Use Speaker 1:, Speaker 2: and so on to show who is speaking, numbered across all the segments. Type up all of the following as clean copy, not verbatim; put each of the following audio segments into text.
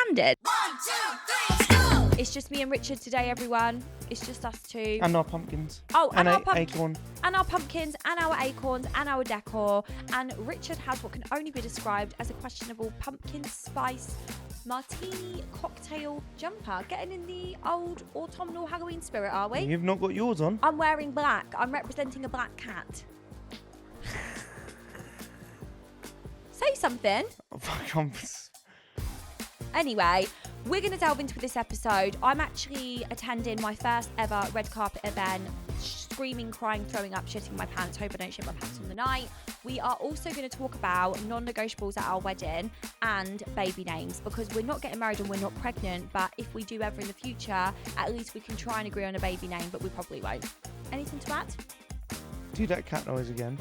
Speaker 1: Candid.
Speaker 2: 1, 2, 3, go!
Speaker 1: It's just me and Richard today, everyone. It's just us two.
Speaker 3: And our pumpkins.
Speaker 1: Oh, and our
Speaker 3: acorn.
Speaker 1: And our pumpkins, and our acorns, and our decor. And Richard has what can only be described as a questionable pumpkin spice martini cocktail jumper. Getting in the old autumnal Halloween spirit, are we?
Speaker 3: You've not got yours on.
Speaker 1: I'm wearing black. I'm representing a black cat. Say something. Anyway, we're going to delve into this episode. I'm actually attending my first ever red carpet event. Screaming, crying, throwing up, shitting my pants. Hope I don't shit my pants on the night. We are also going to talk about non-negotiables at our wedding and baby names, because we're not getting married and we're not pregnant, but if we do ever in the future, at least we can try and agree on a baby name, but we probably won't. Anything to add?
Speaker 3: Do that cat noise again.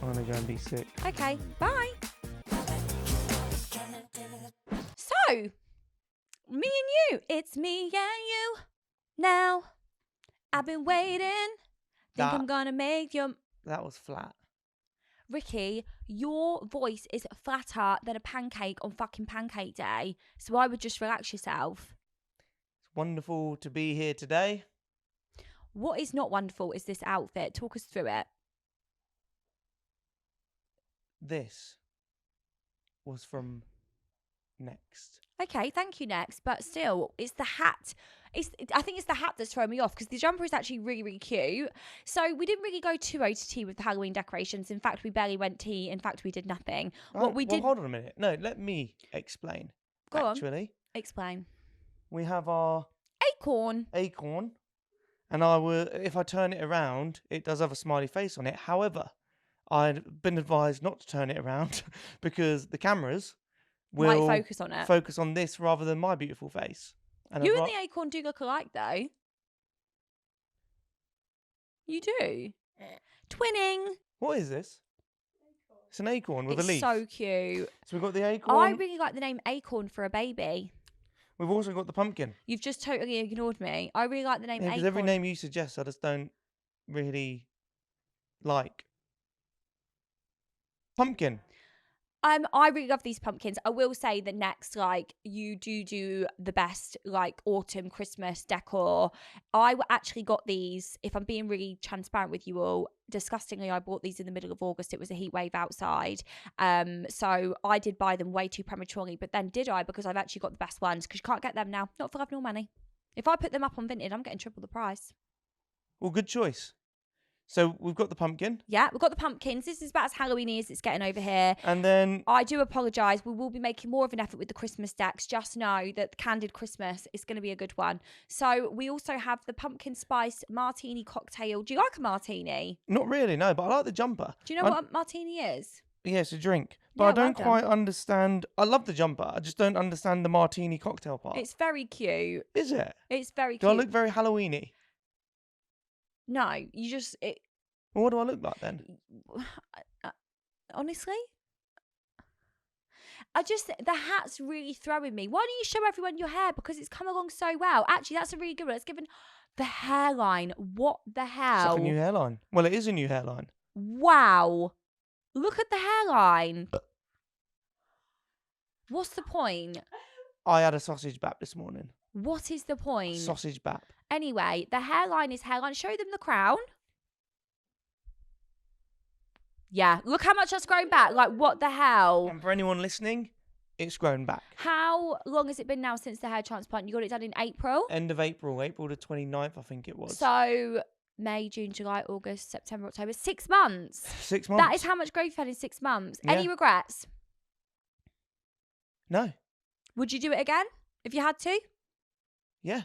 Speaker 3: I'm going to go and be sick.
Speaker 1: Okay, bye. So, me and you, it's me and you. Now, I've been waiting. Think I'm gonna make your...
Speaker 3: That was flat.
Speaker 1: Ricky, your voice is flatter than a pancake on fucking pancake day. So I would just relax yourself.
Speaker 3: It's wonderful to be here today.
Speaker 1: What is not wonderful is this outfit. Talk us through it.
Speaker 3: This was from Next.
Speaker 1: Okay, thank you, Next. But still, it's the hat. I think it's the hat that's throwing me off, because the jumper is actually really, really cute. So we didn't really go too OTT with the Halloween decorations. In fact, we barely went tea. In fact, we did nothing.
Speaker 3: Hold on a minute. No, let me explain.
Speaker 1: Go on.
Speaker 3: Actually,
Speaker 1: Explain.
Speaker 3: we have our
Speaker 1: Acorn.
Speaker 3: and if I turn it around, it does have a smiley face on it. However, I'd been advised not to turn it around because the cameras will
Speaker 1: Might focus on it.
Speaker 3: Focus on this rather than my beautiful face.
Speaker 1: You and the acorn do look alike, though. You do. Twinning.
Speaker 3: What is this? It's an acorn with a leaf.
Speaker 1: It's so cute.
Speaker 3: So we've got the acorn.
Speaker 1: I really like the name acorn for a baby.
Speaker 3: We've also got the pumpkin.
Speaker 1: You've just totally ignored me. I really like the name acorn.
Speaker 3: Because every name you suggest, I just don't really like. Pumpkin.
Speaker 1: I really love these pumpkins. I will say that Next, like, you do the best, like, autumn, Christmas decor. I actually got these, if I'm being really transparent with you all, disgustingly, I bought these in the middle of August. It was a heat wave outside. So I did buy them way too prematurely. But then did I? Because I've actually got the best ones, because you can't get them now. Not for love nor money. If I put them up on Vinted, I'm getting triple the price.
Speaker 3: Well, good choice. So we've got the pumpkin.
Speaker 1: Yeah, we've got the pumpkins. This is about as Halloween-y as it's getting over here.
Speaker 3: And then...
Speaker 1: I do apologise. We will be making more of an effort with the Christmas decks. Just know that Candid Christmas is going to be a good one. So we also have the pumpkin spice martini cocktail. Do you like a martini?
Speaker 3: Not really, no, but I like the jumper.
Speaker 1: Do you know what a martini is?
Speaker 3: Yeah, it's a drink. But
Speaker 1: Yeah,
Speaker 3: I don't
Speaker 1: well
Speaker 3: quite understand... I love the jumper. I just don't understand the martini cocktail part.
Speaker 1: It's very cute.
Speaker 3: Is it?
Speaker 1: It's very
Speaker 3: Do
Speaker 1: cute.
Speaker 3: I look very Halloween-y?
Speaker 1: No, you just...
Speaker 3: Well, what do I look like then?
Speaker 1: Honestly? The hat's really throwing me. Why don't you show everyone your hair? Because it's come along so well. Actually, that's a really good one. It's given the hairline. What the hell?
Speaker 3: It's like a new hairline. Well, it is a new hairline.
Speaker 1: Wow. Look at the hairline. What's the point?
Speaker 3: I had a sausage bap this morning.
Speaker 1: What is the point?
Speaker 3: Sausage bap.
Speaker 1: Anyway, the hairline is hairline. Show them the crown. Yeah, look how much that's grown back. Like, what the hell?
Speaker 3: And for anyone listening, it's grown back.
Speaker 1: How long has it been now since the hair transplant? You got it done in April?
Speaker 3: End of April the 29th, I think it was.
Speaker 1: So, May, June, July, August, September, October. 6 months.
Speaker 3: 6 months.
Speaker 1: That is how much growth you've had in 6 months.
Speaker 3: Yeah.
Speaker 1: Any regrets?
Speaker 3: No.
Speaker 1: Would you do it again if you had to?
Speaker 3: Yeah.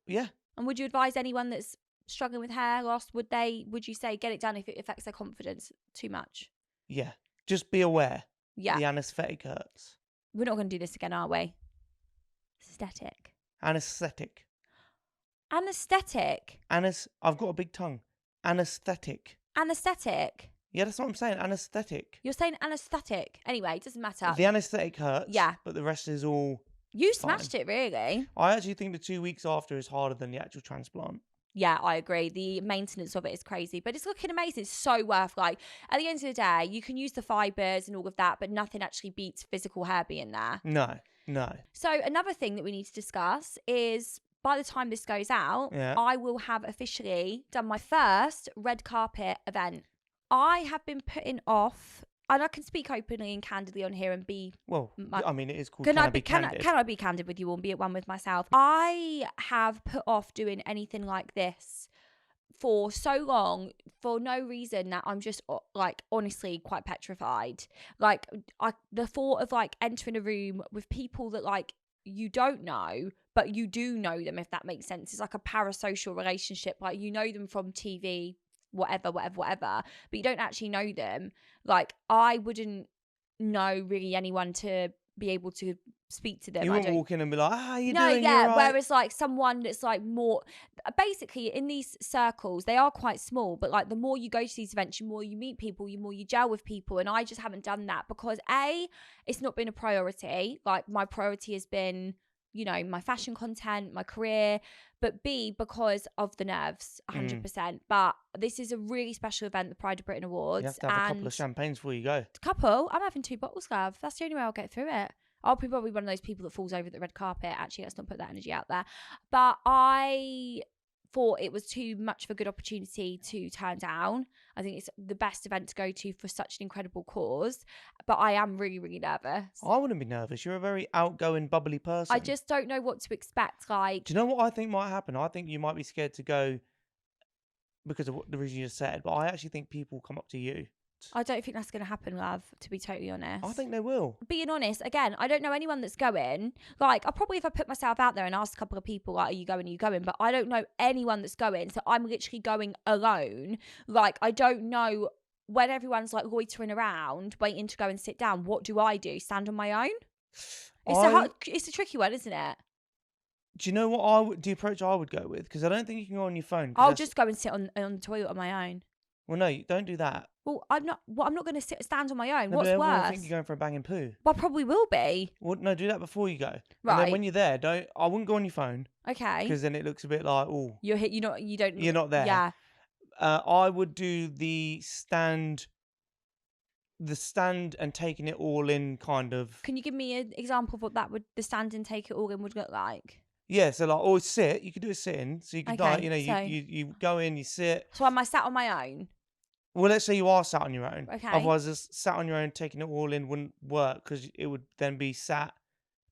Speaker 3: Yeah.
Speaker 1: And would you advise anyone that's struggling with hair loss, would you say get it done if it affects their confidence too much?
Speaker 3: Yeah. Just be aware.
Speaker 1: Yeah.
Speaker 3: The anaesthetic hurts.
Speaker 1: We're not going to do this again, are we? Aesthetic.
Speaker 3: Anaesthetic.
Speaker 1: Anesthetic.
Speaker 3: I've got a big tongue. Anaesthetic.
Speaker 1: Anesthetic.
Speaker 3: Yeah, that's what I'm saying. Anaesthetic.
Speaker 1: You're saying anesthetic. Anyway, it doesn't matter.
Speaker 3: The anaesthetic hurts.
Speaker 1: Yeah.
Speaker 3: But the rest is all
Speaker 1: You smashed it, really.
Speaker 3: I actually think the 2 weeks after is harder than the actual transplant.
Speaker 1: Yeah, I agree. The maintenance of it is crazy, but it's looking amazing. It's so worth, like, at the end of the day, you can use the fibres and all of that, but nothing actually beats physical hair being there.
Speaker 3: No.
Speaker 1: So another thing that we need to discuss is by the time this goes out,
Speaker 3: Yeah.
Speaker 1: I will have officially done my first red carpet event. I have been putting off, and I can speak openly and candidly on here and be...
Speaker 3: Well, I mean, it is called
Speaker 1: Can I be
Speaker 3: Candid.
Speaker 1: can I be candid with you all and be at one with myself? I have put off doing anything like this for so long for no reason that I'm just like honestly quite petrified. Like the thought of like entering a room with people that like you don't know but you do know them, if that makes sense. It's like a parasocial relationship. Like you know them from TV, whatever, but you don't actually know them. Like I wouldn't know really anyone to be able to speak to them.
Speaker 3: You
Speaker 1: I
Speaker 3: wouldn't
Speaker 1: don't...
Speaker 3: walk in and be like, how you
Speaker 1: No,
Speaker 3: doing?
Speaker 1: yeah.
Speaker 3: You're right.
Speaker 1: Whereas like someone that's like more, basically in these circles, they are quite small, but like the more you go to these events, the more you meet people, the more you gel with people. And I just haven't done that because A, it's not been a priority. Like my priority has been, you know, my fashion content, my career, but B, because of the nerves, 100%. But this is a really special event, the Pride of Britain Awards.
Speaker 3: You have to have a couple of champagnes before you go.
Speaker 1: Couple? I'm having 2 bottles, love. That's the only way I'll get through it. I'll be probably one of those people that falls over the red carpet. Actually, let's not put that energy out there. But I thought it was too much of a good opportunity to turn down. I think it's the best event to go to for such an incredible cause. But I am really, really nervous.
Speaker 3: I wouldn't be nervous. You're a very outgoing, bubbly person.
Speaker 1: I just don't know what to expect. Like,
Speaker 3: do you know what I think might happen? I think you might be scared to go because of what the reason you just said. But I actually think people come up to you.
Speaker 1: I don't think that's going to happen, love, to be totally honest.
Speaker 3: I think they will.
Speaker 1: Being honest, again, I don't know anyone that's going. Like, I'll probably, if I put myself out there and ask a couple of people, like, are you going? But I don't know anyone that's going. So I'm literally going alone. Like, I don't know when everyone's like loitering around, waiting to go and sit down. What do I do? Stand on my own? It's a tricky one, isn't it?
Speaker 3: Do you know what the approach I would go with? Because I don't think you can go on your phone.
Speaker 1: I'll just go and sit on the toilet on my own.
Speaker 3: Well, no, don't do that.
Speaker 1: Well, I'm not going to stand on my own.
Speaker 3: No,
Speaker 1: What's
Speaker 3: but
Speaker 1: worse?
Speaker 3: I think you're going for a banging poo.
Speaker 1: Well, I probably will be.
Speaker 3: Well, no, do that before you go.
Speaker 1: Right.
Speaker 3: And then when you're there, I wouldn't go on your phone.
Speaker 1: Okay.
Speaker 3: Because then it looks a bit like, oh,
Speaker 1: You're
Speaker 3: not there.
Speaker 1: Yeah.
Speaker 3: I would do the stand and taking it all in kind of.
Speaker 1: Can you give me an example of what the stand and take it all in would look like?
Speaker 3: Yeah, so like always sit. You could do a sitting, so you could
Speaker 1: Okay,
Speaker 3: you go in, you sit.
Speaker 1: So am I sat on my own?
Speaker 3: Well, let's say you are sat on your own.
Speaker 1: Okay.
Speaker 3: Otherwise, just sat on your own, taking it all in wouldn't work because it would then be sat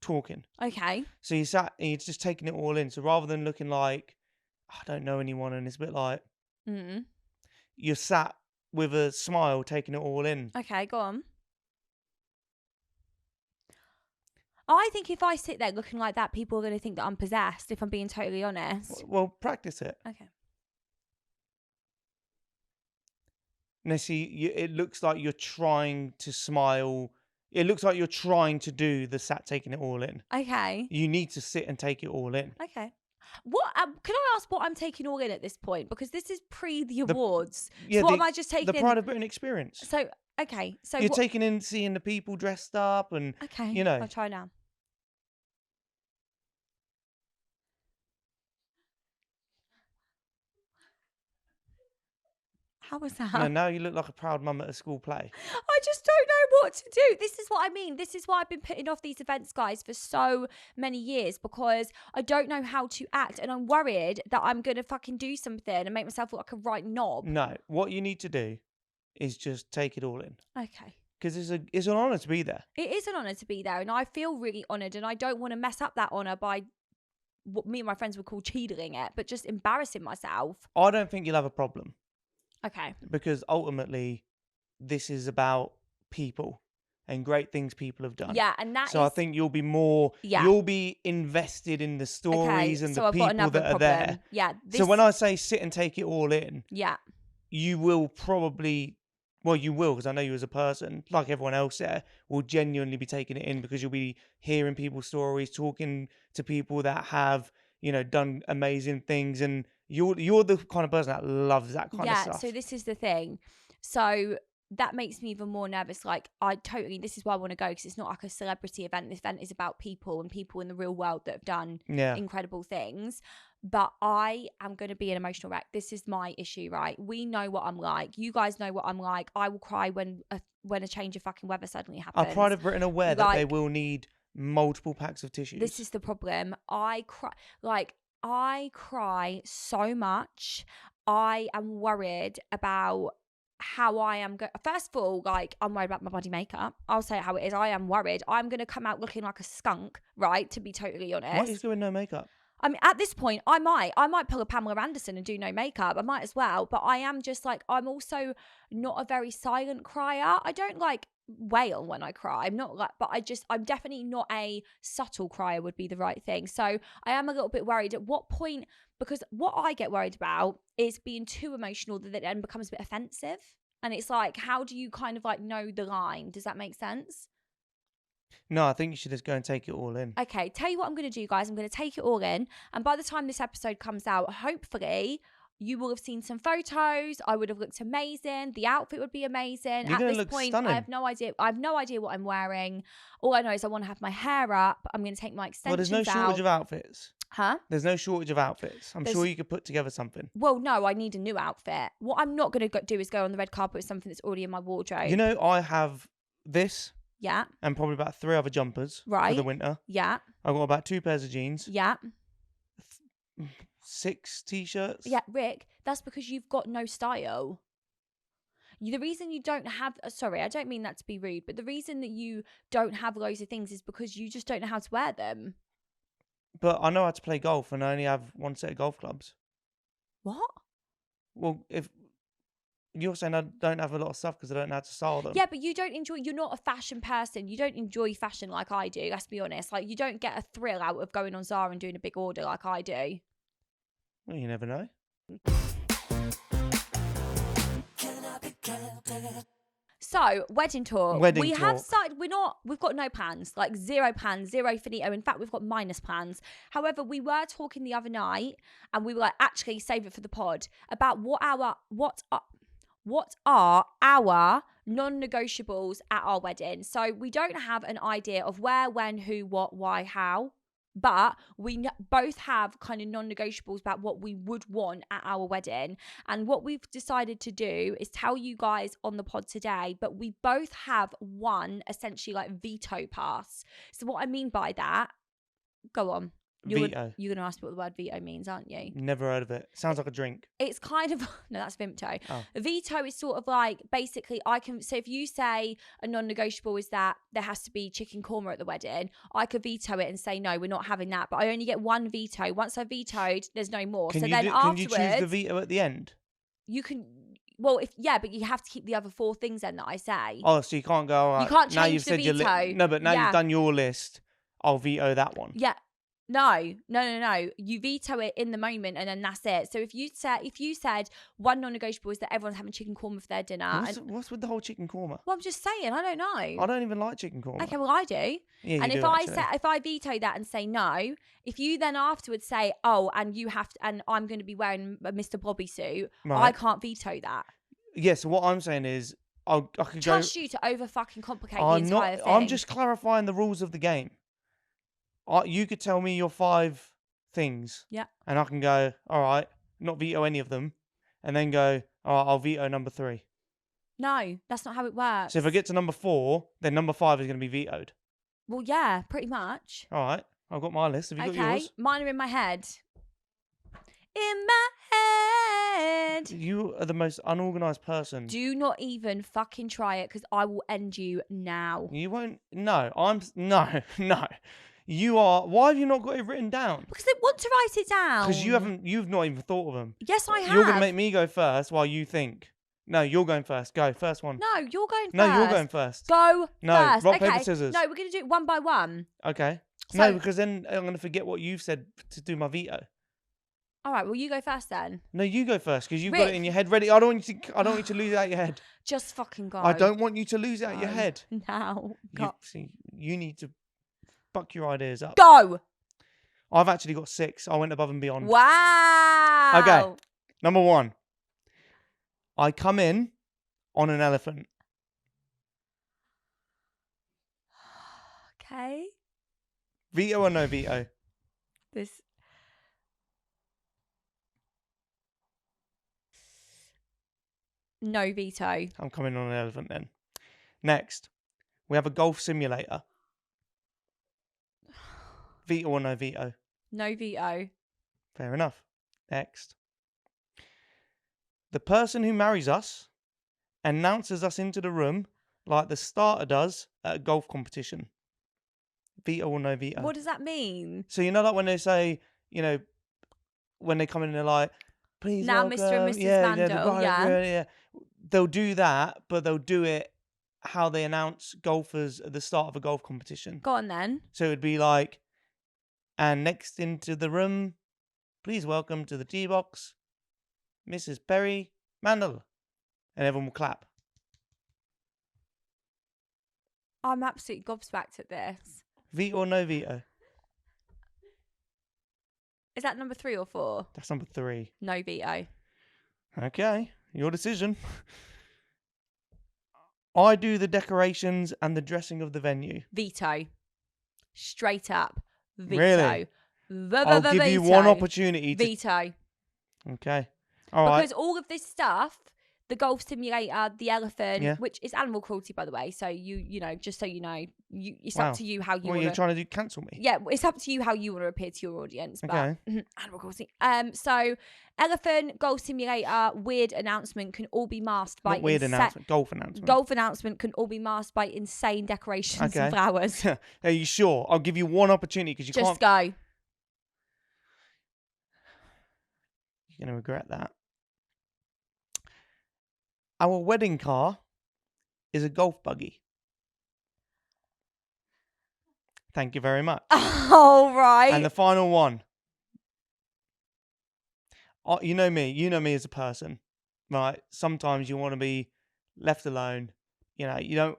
Speaker 3: talking.
Speaker 1: Okay.
Speaker 3: So you sat and you're just taking it all in. So rather than looking like I don't know anyone, and it's a bit like you're sat with a smile, taking it all in.
Speaker 1: Okay, go on. I think if I sit there looking like that, people are going to think that I'm possessed, if I'm being totally honest.
Speaker 3: Well, practice it.
Speaker 1: Okay.
Speaker 3: Now, see, it looks like you're trying to smile. It looks like you're trying to do the sat taking it all in.
Speaker 1: Okay.
Speaker 3: You need to sit and take it all in.
Speaker 1: Okay. What can I ask what I'm taking all in at this point? Because this is pre the awards.
Speaker 3: Yeah,
Speaker 1: so what am I just taking
Speaker 3: the
Speaker 1: in?
Speaker 3: Pride of Britain experience.
Speaker 1: So, okay. So
Speaker 3: you're taking in seeing the people dressed up and,
Speaker 1: okay,
Speaker 3: you know.
Speaker 1: I'll try now. How was that?
Speaker 3: No, now you look like a proud mum at a school play.
Speaker 1: I just don't know what to do. This is what I mean. This is why I've been putting off these events, guys, for so many years, because I don't know how to act, and I'm worried that I'm going to fucking do something and make myself look like a right knob.
Speaker 3: No, what you need to do is just take it all in.
Speaker 1: Okay.
Speaker 3: Because it's an honour to be there.
Speaker 1: It is an honour to be there, and I feel really honoured, and I don't want to mess up that honour by what me and my friends would call cheating it, but just embarrassing myself.
Speaker 3: I don't think you'll have a problem.
Speaker 1: Okay.
Speaker 3: Because ultimately, this is about people and great things people have done.
Speaker 1: Yeah, and
Speaker 3: I think you'll be more.
Speaker 1: Yeah.
Speaker 3: You'll be invested in the stories and
Speaker 1: so
Speaker 3: the
Speaker 1: I've got
Speaker 3: people
Speaker 1: another
Speaker 3: that are
Speaker 1: problem.
Speaker 3: there.
Speaker 1: Yeah.
Speaker 3: So when I say sit and take it all in,
Speaker 1: yeah,
Speaker 3: you will probably. Well, you will, because I know you as a person, like everyone else there, will genuinely be taking it in because you'll be hearing people's stories, talking to people that have, done amazing things, and you're the kind of person that loves that kind of stuff.
Speaker 1: Yeah, so this is the thing. So that makes me even more nervous. Like, this is why I want to go, because it's not like a celebrity event. This event is about people and people in the real world that have done incredible things. But I am going to be an emotional wreck. This is my issue, right? We know what I'm like. You guys know what I'm like. I will cry when a change of fucking weather suddenly happens.
Speaker 3: Are Pride of Britain aware that they will need multiple packs of tissues?
Speaker 1: This is the problem. I cry so much. I am worried about how I am going. First of all, like, I'm worried about my body makeup. I'll say it how it is. I am worried. I'm going to come out looking like a skunk, right? To be totally honest.
Speaker 3: Why are you doing no makeup?
Speaker 1: I mean, at this point, I might pull a Pamela Anderson and do no makeup. I might as well. But I am just like, I'm also not a very silent crier. I don't like wail when I cry. I'm not like, but I'm definitely not a subtle crier would be the right thing. So I am a little bit worried at what point, because what I get worried about is being too emotional that it then becomes a bit offensive. And it's like, how do you kind of like know the line? Does that make sense?
Speaker 3: No, I think you should just go and take it all in.
Speaker 1: Okay, tell you what I'm going to do, guys. I'm going to take it all in. And by the time this episode comes out, hopefully you will have seen some photos. I would have looked amazing. The outfit would be amazing.
Speaker 3: You're
Speaker 1: At
Speaker 3: gonna
Speaker 1: this
Speaker 3: look
Speaker 1: point,
Speaker 3: stunning.
Speaker 1: I have no idea what I'm wearing. All I know is I want to have my hair up. I'm going to take my extensions out.
Speaker 3: Well, there's no shortage of outfits.
Speaker 1: Huh?
Speaker 3: There's no shortage of outfits. I'm sure you could put together something.
Speaker 1: Well, no, I need a new outfit. What I'm not going to do is go on the red carpet with something that's already in my wardrobe.
Speaker 3: You know, I have this.
Speaker 1: Yeah.
Speaker 3: And probably about 3 other jumpers for the winter.
Speaker 1: Yeah.
Speaker 3: I've got about 2 pairs of jeans.
Speaker 1: Yeah.
Speaker 3: 6 t-shirts.
Speaker 1: Yeah, Rick, that's because you've got no style. The reason you don't have, sorry, I don't mean that to be rude, but the reason that you don't have loads of things is because you just don't know how to wear them.
Speaker 3: But I know how to play golf and I only have 1 set of golf clubs.
Speaker 1: What?
Speaker 3: Well, if you're saying I don't have a lot of stuff because I don't know how to style them.
Speaker 1: Yeah, but you're not a fashion person. You don't enjoy fashion like I do, let's be honest. Like, you don't get a thrill out of going on Zara and doing a big order like I do.
Speaker 3: Well, you never know.
Speaker 1: So, wedding talk.
Speaker 3: Wedding
Speaker 1: have
Speaker 3: talk.
Speaker 1: started, we've got no plans, like 0 plans, 0 finito. In fact, we've got minus plans. However, we were talking the other night and we were like, actually save it for the pod, about what are our non-negotiables at our wedding. So we don't have an idea of where, when, who, what, why, how. But we both have kind of non-negotiables about what we would want at our wedding. And what we've decided to do is tell you guys on the pod today, but we both have one essentially like veto pass. So what I mean by that, go on.
Speaker 3: Veto.
Speaker 1: You're going to ask me what the word veto means, aren't you?
Speaker 3: Never heard of it. Sounds like a drink.
Speaker 1: It's kind of, no, that's Vimto.
Speaker 3: Oh.
Speaker 1: Veto is sort of like, basically, so if you say a non-negotiable is that there has to be chicken korma at the wedding, I could veto it and say, no, we're not having that. But I only get 1 veto. Once I vetoed, there's no more.
Speaker 3: Can
Speaker 1: Can
Speaker 3: you choose the veto at the end?
Speaker 1: You can, well, but you have to keep the other 4 things then that I say.
Speaker 3: Oh, so you can't go, all right,
Speaker 1: You can't
Speaker 3: now
Speaker 1: change
Speaker 3: you've
Speaker 1: the
Speaker 3: said your
Speaker 1: veto.
Speaker 3: No, but now
Speaker 1: Yeah.
Speaker 3: you've done your list, I'll veto that one.
Speaker 1: Yeah. No. You veto it in the moment and then that's it. So if you said one non-negotiable is that everyone's having chicken korma for their dinner.
Speaker 3: What's with the whole chicken korma?
Speaker 1: Well, I'm just saying, I don't know.
Speaker 3: I don't even like chicken korma.
Speaker 1: Okay, well I do.
Speaker 3: Yeah,
Speaker 1: and
Speaker 3: you
Speaker 1: if
Speaker 3: do,
Speaker 1: I
Speaker 3: actually.
Speaker 1: say, if I veto that and say no, if you then afterwards say, oh, and you have to, and I'm going to be wearing a Mr. Bobby suit,
Speaker 3: Right.
Speaker 1: I can't veto that.
Speaker 3: Yeah, so what I'm saying is, I could
Speaker 1: Trust you to over fucking complicate the entire thing.
Speaker 3: I'm just clarifying the rules of the game. You could tell me your 5 things.
Speaker 1: Yeah.
Speaker 3: And I can go, all right, not veto any of them, and then go, all right, I'll veto number 3.
Speaker 1: No, that's not how it works.
Speaker 3: So if I get to number 4, then number 5 is going to be vetoed.
Speaker 1: Well, yeah, pretty much.
Speaker 3: All right, I've got my list. Have you got
Speaker 1: Okay,
Speaker 3: yours?
Speaker 1: mine are in my head. In my head.
Speaker 3: You are the most unorganized person.
Speaker 1: Do not even fucking try it because I will end you now.
Speaker 3: You won't. No, no. You are. Why have you not got it written down?
Speaker 1: Because I want to write it down.
Speaker 3: Because you've not even thought of them.
Speaker 1: Yes, I have.
Speaker 3: You're gonna make me go first while you think. No, you're going first. Go first one.
Speaker 1: No, you're going first.
Speaker 3: No, you're going first.
Speaker 1: Go
Speaker 3: No,
Speaker 1: first.
Speaker 3: rock,
Speaker 1: Okay.
Speaker 3: paper, scissors.
Speaker 1: No, we're going to do it one by one.
Speaker 3: Okay.
Speaker 1: So-
Speaker 3: No, because then I'm gonna forget what you've said to do my veto.
Speaker 1: All right, well, you go first then.
Speaker 3: No, you go first because you've got
Speaker 1: Rick.
Speaker 3: it in your head ready. I don't want you to lose it out your head.
Speaker 1: Just fucking go.
Speaker 3: I don't want you to lose it out your
Speaker 1: Go.
Speaker 3: head.
Speaker 1: Now. Go.
Speaker 3: You need to buck your ideas up.
Speaker 1: Go.
Speaker 3: I've actually got 6. I went above and beyond.
Speaker 1: Wow.
Speaker 3: Okay. Number 1. I come in on an elephant. Veto or no veto?
Speaker 1: This. No veto.
Speaker 3: I'm coming on an elephant then. Next, we have a golf simulator. Veto or no veto?
Speaker 1: No veto.
Speaker 3: Fair enough. Next. The person who marries us announces us into the room like the starter does at a golf competition. Veto or no veto?
Speaker 1: What does that mean?
Speaker 3: So you know, like when they say, you know, when they come in and they're like, please
Speaker 1: Now,
Speaker 3: welcome,
Speaker 1: Mr. and Mrs.
Speaker 3: yeah, the
Speaker 1: Mandel,
Speaker 3: bride, yeah. They'll do that, but they'll do it how they announce golfers at the start of a golf competition.
Speaker 1: Go on then.
Speaker 3: So it would be like, and next into the room, please welcome to the tee box, Mrs. Perrie Mandel. And everyone will clap.
Speaker 1: I'm absolutely gobsmacked at this.
Speaker 3: Veto or no veto?
Speaker 1: Is that number 3 or 4?
Speaker 3: That's number 3.
Speaker 1: No veto.
Speaker 3: Okay, your decision. I do the decorations and the dressing of the venue.
Speaker 1: Veto. Straight up. Veto.
Speaker 3: Really? I'll give you one opportunity to...
Speaker 1: Veto.
Speaker 3: Okay. All right.
Speaker 1: Because all of this stuff, the golf simulator, the elephant,
Speaker 3: Yeah.
Speaker 1: which is animal cruelty, by the way. So you know, just so you know, it's
Speaker 3: Wow.
Speaker 1: up to you how you
Speaker 3: What,
Speaker 1: want
Speaker 3: you're trying to do? Cancel me?
Speaker 1: Yeah, it's up to you how you want to appear to your audience. But
Speaker 3: Okay.
Speaker 1: animal cruelty. So elephant, golf simulator, weird announcement can all be masked by
Speaker 3: Not weird announcement. Golf announcement.
Speaker 1: Golf announcement can all be masked by insane decorations and flowers.
Speaker 3: Are you sure? I'll give you one opportunity because you
Speaker 1: Just
Speaker 3: can't.
Speaker 1: go.
Speaker 3: You're going to regret that. Our wedding car is a golf buggy. Thank you very much.
Speaker 1: All right.
Speaker 3: And the final one. You know me as a person, right? Sometimes you want to be left alone. You know, you don't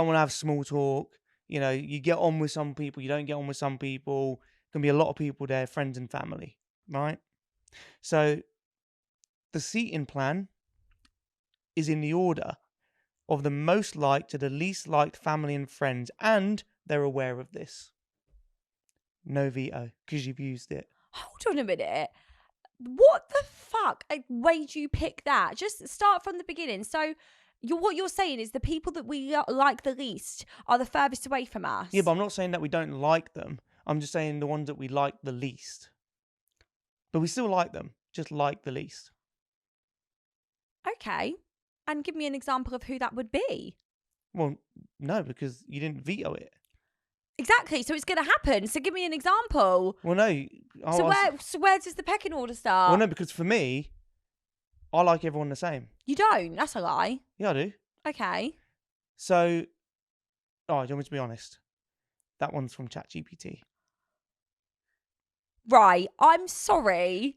Speaker 3: want to have small talk. You know, you get on with some people, you don't get on with some people. Can be a lot of people there, friends and family, right? So the seating plan is in the order of the most liked to the least liked family and friends, and they're aware of this. No veto, because you've used it.
Speaker 1: Hold on a minute. What the fuck made you pick that? Just start from the beginning. So what you're saying is the people that we like the least are the furthest away from us.
Speaker 3: Yeah, but I'm not saying that we don't like them. I'm just saying the ones that we like the least. But we still like them, just like the least.
Speaker 1: Okay. And give me an example of who that would be.
Speaker 3: Well, no, because you didn't veto it.
Speaker 1: Exactly. So it's going to happen. So give me an example.
Speaker 3: Well, no.
Speaker 1: So where does the pecking order start?
Speaker 3: Well, no, because for me, I like everyone the same.
Speaker 1: You don't. That's a lie.
Speaker 3: Yeah, I do.
Speaker 1: Okay.
Speaker 3: So, do you want me to be honest? That one's from ChatGPT.
Speaker 1: Right. I'm sorry.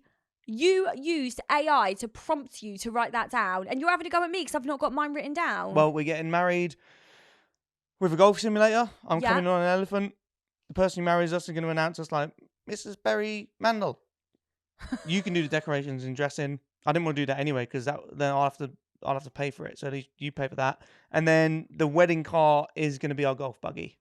Speaker 1: You used AI to prompt you to write that down, and you're having to go at me because I've not got mine written down.
Speaker 3: Well, we're getting married with a golf simulator. I'm
Speaker 1: Yeah.
Speaker 3: coming on an elephant. The person who marries us is going to announce us like Mrs. Perrie Mandel. You can do the decorations and dressing. I didn't want to do that anyway because then I'll have to pay for it. So at least you pay for that. And then the wedding car is going to be our golf buggy.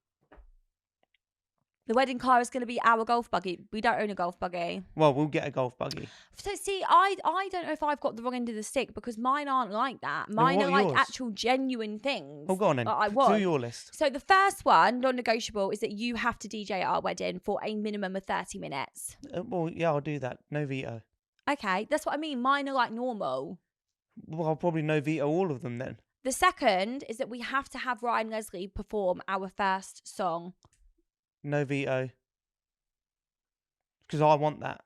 Speaker 1: The wedding car is going to be our golf buggy. We don't own a golf buggy.
Speaker 3: Well, we'll get a golf buggy.
Speaker 1: So see, I don't know if I've got the wrong end of the stick because mine aren't like that. Mine
Speaker 3: what
Speaker 1: are
Speaker 3: are
Speaker 1: like
Speaker 3: yours?
Speaker 1: actual genuine things.
Speaker 3: Oh, go on then.
Speaker 1: that I want.
Speaker 3: Do your list.
Speaker 1: So the first one, non-negotiable, is that you have to DJ at our wedding for a minimum of 30 minutes.
Speaker 3: Well, yeah, I'll do that. No veto.
Speaker 1: Okay, that's what I mean. Mine are like normal.
Speaker 3: Well, I'll probably no veto all of them then.
Speaker 1: The second is that we have to have Ryan Leslie perform our first song.
Speaker 3: No veto. Because I want that.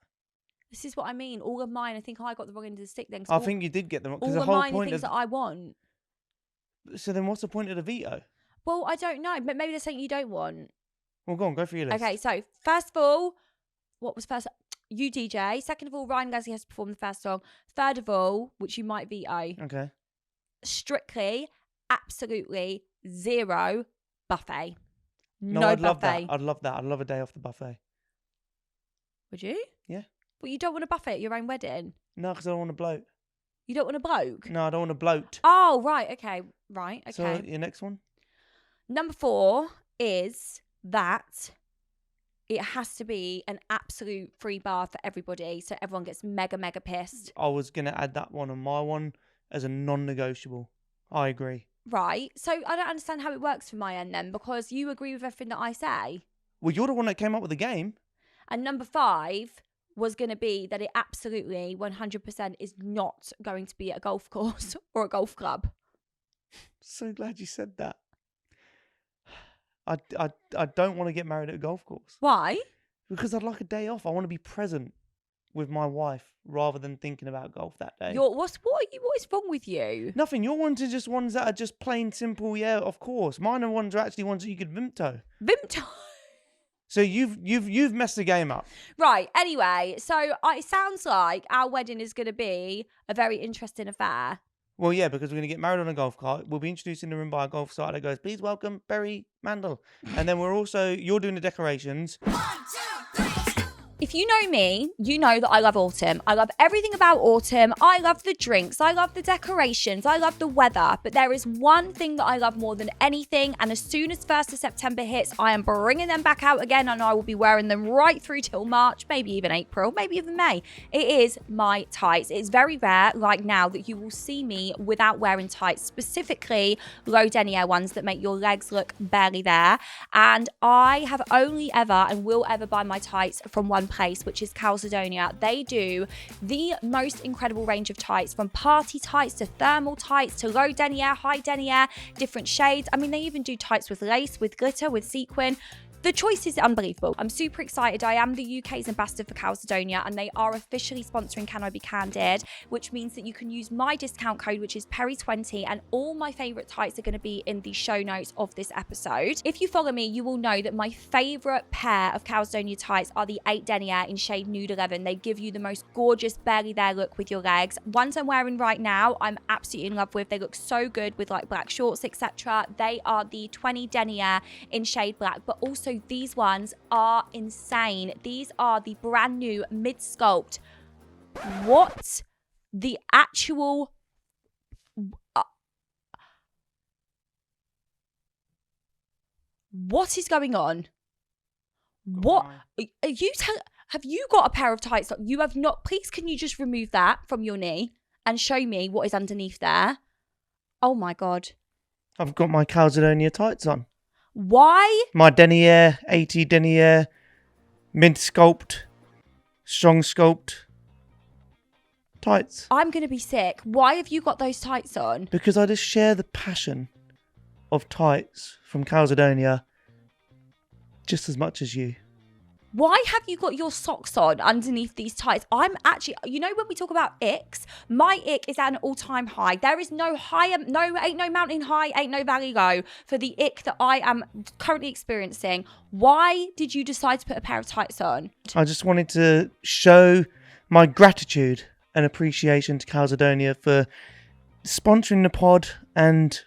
Speaker 1: This is what I mean. All of mine, I think I got the wrong end of the stick then.
Speaker 3: I think you did get them.
Speaker 1: all
Speaker 3: Because the
Speaker 1: of
Speaker 3: whole
Speaker 1: mine are
Speaker 3: point
Speaker 1: things
Speaker 3: of...
Speaker 1: that I want.
Speaker 3: So then what's the point of the veto?
Speaker 1: Well, I don't know, but maybe there's something you don't want.
Speaker 3: Well, go on, go for your list.
Speaker 1: Okay, so first of all, what was first? You DJ. Second of all, Ryan Leslie has to perform the first song. Third of all, which you might veto,
Speaker 3: Okay.
Speaker 1: strictly, absolutely zero buffet.
Speaker 3: No,
Speaker 1: No
Speaker 3: I'd love
Speaker 1: buffet.
Speaker 3: that. I'd love that. I'd love a day off the buffet.
Speaker 1: Would you?
Speaker 3: Yeah.
Speaker 1: But you don't want a buffet at your own wedding.
Speaker 3: No, because I don't want to bloat.
Speaker 1: You don't want a bloke.
Speaker 3: No, I don't want to bloat.
Speaker 1: Oh, right. Okay. Right. Okay.
Speaker 3: So your next one?
Speaker 1: Number 4 is that it has to be an absolute free bar for everybody, so everyone gets mega, mega pissed.
Speaker 3: I was going to add that one on my one as a non-negotiable. I agree.
Speaker 1: Right. So I don't understand how it works from my end then, because you agree with everything that I say.
Speaker 3: Well, you're the one that came up with the game.
Speaker 1: And number 5 was going to be that it absolutely 100% is not going to be at a golf course or a golf club.
Speaker 3: So glad you said that. I don't want to get married at a golf course.
Speaker 1: Why?
Speaker 3: Because I'd like a day off. I want to be present with my wife rather than thinking about golf that day.
Speaker 1: What is wrong with you?
Speaker 3: Nothing. Your ones are just ones that are just plain simple. Yeah, of course. Mine are ones are actually ones that you could vimto.
Speaker 1: Vimto.
Speaker 3: So you've messed the game up.
Speaker 1: Right. Anyway, so it sounds like our wedding is going to be a very interesting affair.
Speaker 3: Well, yeah, because we're going to get married on a golf cart. We'll be introduced in the room by a golf site that goes, please welcome Perrie Mandel. And then you're doing the decorations.
Speaker 2: 1, 2, 3, go.
Speaker 1: If you know me, you know that I love autumn. I love everything about autumn. I love the drinks. I love the decorations. I love the weather. But there is one thing that I love more than anything. And as soon as 1st of September hits, I am bringing them back out again. And I will be wearing them right through till March, maybe even April, maybe even May. It is my tights. It's very rare, like now, that you will see me without wearing tights, specifically low denier ones that make your legs look barely there. And I have only ever and will ever buy my tights from one place, which is Calzedonia. They do the most incredible range of tights, from party tights to thermal tights to low denier, high denier, different shades. I mean, they even do tights with lace, with glitter, with sequin. The choice is unbelievable. I'm super excited. I am the UK's ambassador for Calzedonia, and they are officially sponsoring Can I Be Candid, which means that you can use my discount code, which is Perrie20, and all my favourite tights are going to be in the show notes of this episode. If you follow me, you will know that my favourite pair of Calzedonia tights are the 8 denier in shade Nude 11. They give you the most gorgeous barely there look with your legs. Ones I'm wearing right now, I'm absolutely in love with. They look so good with like black shorts, etc. They are the 20 denier in shade black, but also these ones are insane. These are the brand new mid sculpt. What the actual what is going on? What are you have you got a pair of tights that you have not? Please, can you just remove that from your knee and show me what is underneath there? Oh my god.
Speaker 3: I've got my Calzedonia tights on.
Speaker 1: Why?
Speaker 3: My denier, 80 denier, mid sculpt, strong sculpt tights.
Speaker 1: I'm going to be sick. Why have you got those tights on?
Speaker 3: Because I just share the passion of tights from Calzedonia just as much as you.
Speaker 1: Why have you got your socks on underneath these tights? I'm actually, you know, when we talk about icks, my ick is at an all-time high. There is no higher, ain't no mountain high, ain't no valley low for the ick that I am currently experiencing. Why did you decide to put a pair of tights on?
Speaker 3: I just wanted to show my gratitude and appreciation to Calzedonia for sponsoring the pod and,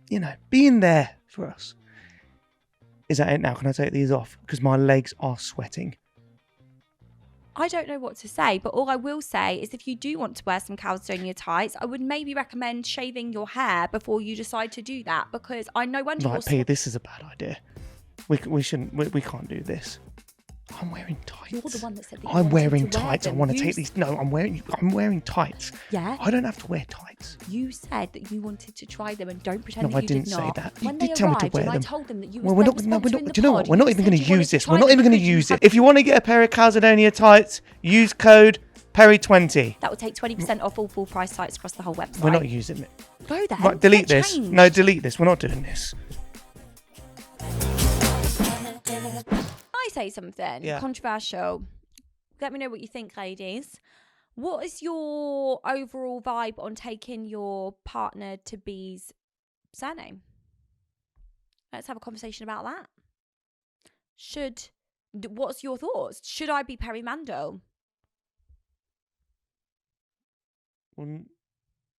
Speaker 3: you know, being there for us. Is that it now? Can I take these off? Because my legs are sweating.
Speaker 1: I don't know what to say, but all I will say is if you do want to wear some Calzedonia tights, I would maybe recommend shaving your hair before you decide to do that, because I know wonder
Speaker 3: Right, P, this is a bad idea. We shouldn't. We can't do this. I'm wearing tights.
Speaker 1: You're the one that said that you
Speaker 3: I'm
Speaker 1: wanted
Speaker 3: wearing
Speaker 1: to wear
Speaker 3: tights. I
Speaker 1: them.
Speaker 3: want to
Speaker 1: You
Speaker 3: take these. No, I'm wearing tights.
Speaker 1: Yeah?
Speaker 3: I don't have to wear tights.
Speaker 1: You said that you wanted to try them, and don't pretend
Speaker 3: No,
Speaker 1: that
Speaker 3: I
Speaker 1: you
Speaker 3: didn't
Speaker 1: did
Speaker 3: say
Speaker 1: not.
Speaker 3: that.
Speaker 1: When
Speaker 3: You
Speaker 1: they
Speaker 3: did tell me to
Speaker 1: arrived
Speaker 3: wear
Speaker 1: and
Speaker 3: them.
Speaker 1: I told them that you
Speaker 3: Well,
Speaker 1: was
Speaker 3: we're
Speaker 1: then
Speaker 3: not.
Speaker 1: sponsoring
Speaker 3: Do
Speaker 1: the
Speaker 3: you know what?
Speaker 1: pod,
Speaker 3: We're not
Speaker 1: you
Speaker 3: even
Speaker 1: said
Speaker 3: going
Speaker 1: you
Speaker 3: to use
Speaker 1: wanted
Speaker 3: this.
Speaker 1: try
Speaker 3: We're not
Speaker 1: them
Speaker 3: even going to
Speaker 1: because you
Speaker 3: use it.
Speaker 1: had-
Speaker 3: If you want to get a pair of Calzedonia tights, use code Perrie20.
Speaker 1: That will take 20% off all full price sites across the whole website.
Speaker 3: We're not using it.
Speaker 1: Go there.
Speaker 3: Right, delete
Speaker 1: get
Speaker 3: this.
Speaker 1: changed.
Speaker 3: No, delete this. We're not doing this.
Speaker 1: I say something controversial. Let me know what you think, ladies. What is your overall vibe on taking your partner to be's surname? Let's have a conversation about that. What's your thoughts? Should I be Perrie Mandel?
Speaker 3: Well,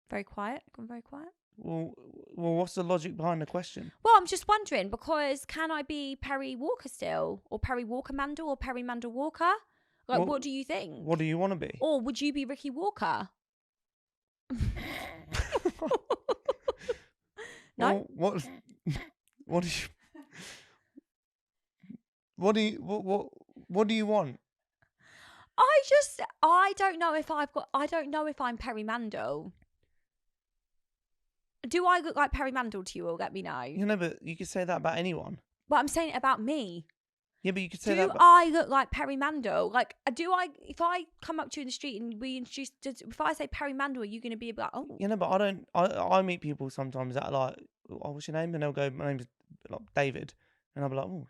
Speaker 1: Very quiet. Gone very quiet.
Speaker 3: what's the logic behind the question?
Speaker 1: Well, I'm just wondering, because can I be Perrie Walker still? Or Perrie Walker Mandel? Or Perrie Mandel Walker? Like,
Speaker 3: Well,
Speaker 1: what do you think?
Speaker 3: What do you want to be?
Speaker 1: Or would you be Ricci Walker? No?
Speaker 3: Well, what? What is? What do you what do you want?
Speaker 1: I don't know if I don't know if I'm Perrie Mandel. Do I look like Perrie Mandel to you all? Let me know.
Speaker 3: You know, but you could say that about anyone.
Speaker 1: But I'm saying it about me.
Speaker 3: Yeah, but you could say
Speaker 1: Do
Speaker 3: that.
Speaker 1: I look like Perrie Mandel? Like, if I come up to you in the street and we introduce, if I say Perrie Mandel, are you going to be like, oh?
Speaker 3: You know, but I don't. I meet people sometimes that are like, "Oh, what's your name?" And they'll go, "My name's like David," and I'll be like, "Oh,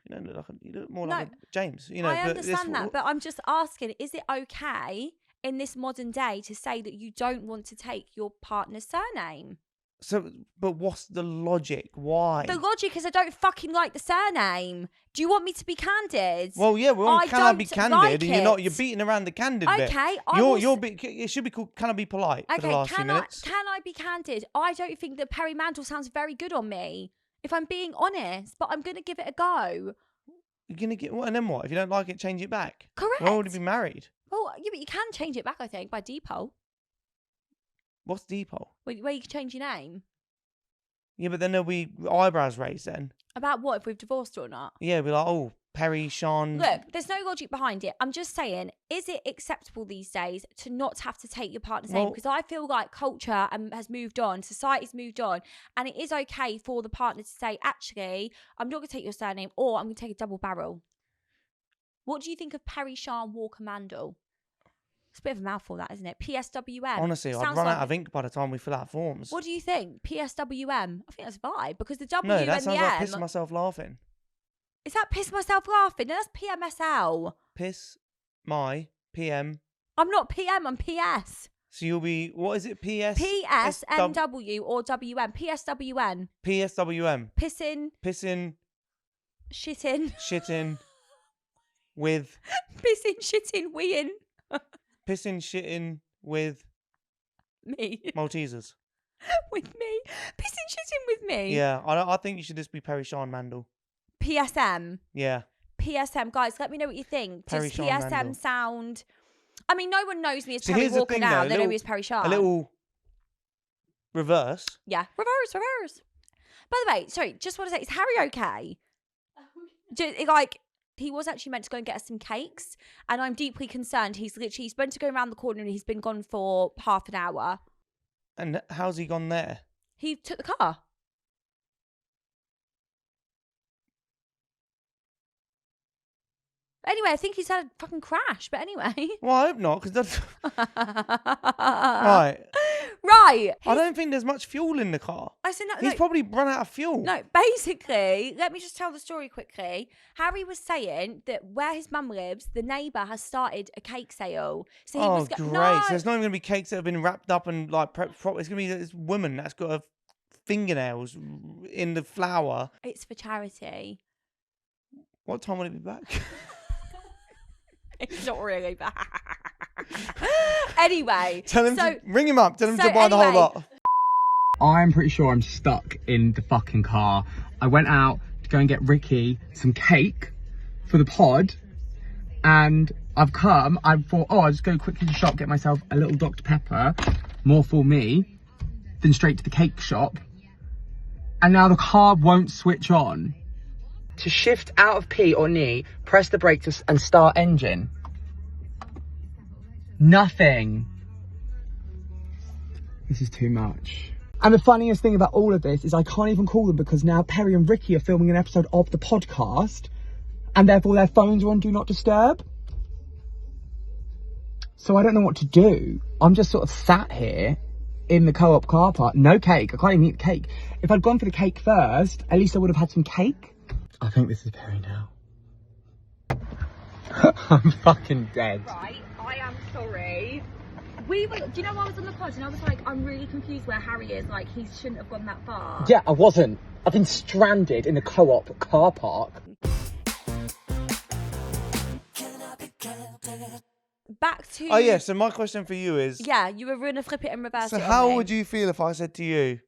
Speaker 3: you look more like a James." You know,
Speaker 1: I
Speaker 3: but
Speaker 1: understand that, but I'm just asking: is it okay in this modern day to say that you don't want to take your partner's surname?
Speaker 3: So, but what's the logic? Why?
Speaker 1: The logic is I don't fucking like the surname. Do you want me to be candid?
Speaker 3: Well, yeah, we're on Can I Be Candid,
Speaker 1: like
Speaker 3: and you're beating around the candid bit.
Speaker 1: Okay,
Speaker 3: It should be called Can I Be Polite for the last few minutes.
Speaker 1: Can I be candid? I don't think that Perrie Mandel sounds very good on me, if I'm being honest, but I'm going to give it a go.
Speaker 3: You're gonna get what, and then what? If you don't like it, change it back.
Speaker 1: Correct.
Speaker 3: We're already been married.
Speaker 1: Well, yeah, but you can change it back, I think, by default.
Speaker 3: What's depot?
Speaker 1: Where you can change your name.
Speaker 3: Yeah, but then there'll be eyebrows raised then.
Speaker 1: About what, if we've divorced or not?
Speaker 3: Yeah, be like, oh, Perrie, Sean.
Speaker 1: Look, there's no logic behind it. I'm just saying, is it acceptable these days to not have to take your partner's name? Because I feel like culture has moved on, society's moved on, and it is okay for the partner to say, actually, I'm not going to take your surname, or I'm going to take a double barrel. What do you think of Perrie, Sean, Walker, Mandel? It's a bit of a mouthful, that, isn't it? PSWM.
Speaker 3: Honestly, I'd run out of ink by the time we fill out forms.
Speaker 1: What do you think? PSWM? I think that's a vibe, because the W
Speaker 3: No,
Speaker 1: and
Speaker 3: that sounds
Speaker 1: the
Speaker 3: like
Speaker 1: M.
Speaker 3: pissing myself laughing.
Speaker 1: Is that piss myself laughing? No, that's PMSL.
Speaker 3: Piss my PM.
Speaker 1: I'm not PM, I'm PS.
Speaker 3: So you'll be, what is it?
Speaker 1: PSNW or WM. PSWN.
Speaker 3: PSWM.
Speaker 1: Pissing.
Speaker 3: Shitting. With.
Speaker 1: Shitting, weeing.
Speaker 3: Shitting with.
Speaker 1: Me.
Speaker 3: Maltesers.
Speaker 1: With me. Shitting with me.
Speaker 3: Yeah, I think you should just be Perrie, Sean, Mandel.
Speaker 1: PSM.
Speaker 3: Yeah.
Speaker 1: PSM. Guys, let me know what you think.
Speaker 3: Perrie,
Speaker 1: Does
Speaker 3: Sean,
Speaker 1: PSM
Speaker 3: Mandel.
Speaker 1: sound... I mean, no one knows me as
Speaker 3: So
Speaker 1: Perrie
Speaker 3: here's the
Speaker 1: Walker
Speaker 3: thing,
Speaker 1: now.
Speaker 3: though,
Speaker 1: They know me as Perrie Sean.
Speaker 3: A little reverse.
Speaker 1: Yeah. Reverse. By the way, sorry, just want to say, is Harry okay? Like, he was actually meant to go and get us some cakes, and I'm deeply concerned. He's meant to go around the corner, and he's been gone for half an hour.
Speaker 3: And how's he gone there?
Speaker 1: He took the car. Anyway, I think he's had a fucking crash, but anyway.
Speaker 3: Well, I hope not, because that's... Right.
Speaker 1: Right.
Speaker 3: I don't think there's much fuel in the car.
Speaker 1: I said, no,
Speaker 3: He's probably run out of fuel.
Speaker 1: No, basically, let me just tell the story quickly. Harry was saying that where his mum lives, the neighbour has started a cake sale. So he was
Speaker 3: great.
Speaker 1: No.
Speaker 3: So there's not even going to be cakes that have been wrapped up and like prepped properly. It's going to be this woman that's got her fingernails in the flour.
Speaker 1: It's for charity.
Speaker 3: What time will it be back?
Speaker 1: It's not really bad. Anyway.
Speaker 3: Ring him up. Tell him to buy the whole lot.
Speaker 4: I'm pretty sure I'm stuck in the fucking car. I went out to go and get Ricci some cake for the pod. And I've come. I thought, I'll just go quickly to the shop, get myself a little Dr. Pepper. More for me. Then straight to the cake shop. And now the car won't switch on. To shift out of P or knee, press the brake and start engine. Nothing. This is too much. And the funniest thing about all of this is I can't even call them because now Perrie and Ricci are filming an episode of the podcast and therefore their phones are on Do Not Disturb. So I don't know what to do. I'm just sort of sat here in the co-op car park. No cake. I can't even eat the cake. If I'd gone for the cake first, at least I would have had some cake. I think this is Perrie now. I'm fucking dead.
Speaker 1: Right, I am sorry. Do you know I was on the pod and I was like, I'm really confused where Harry is. Like, he shouldn't have gone that far.
Speaker 4: Yeah, I wasn't. I've been stranded in the co-op car park.
Speaker 1: Back to...
Speaker 3: Oh, yeah. So my question for you is...
Speaker 1: Yeah, you were going to flip it and reverse
Speaker 3: So
Speaker 1: it on
Speaker 3: how
Speaker 1: me.
Speaker 3: would you feel if I said to you,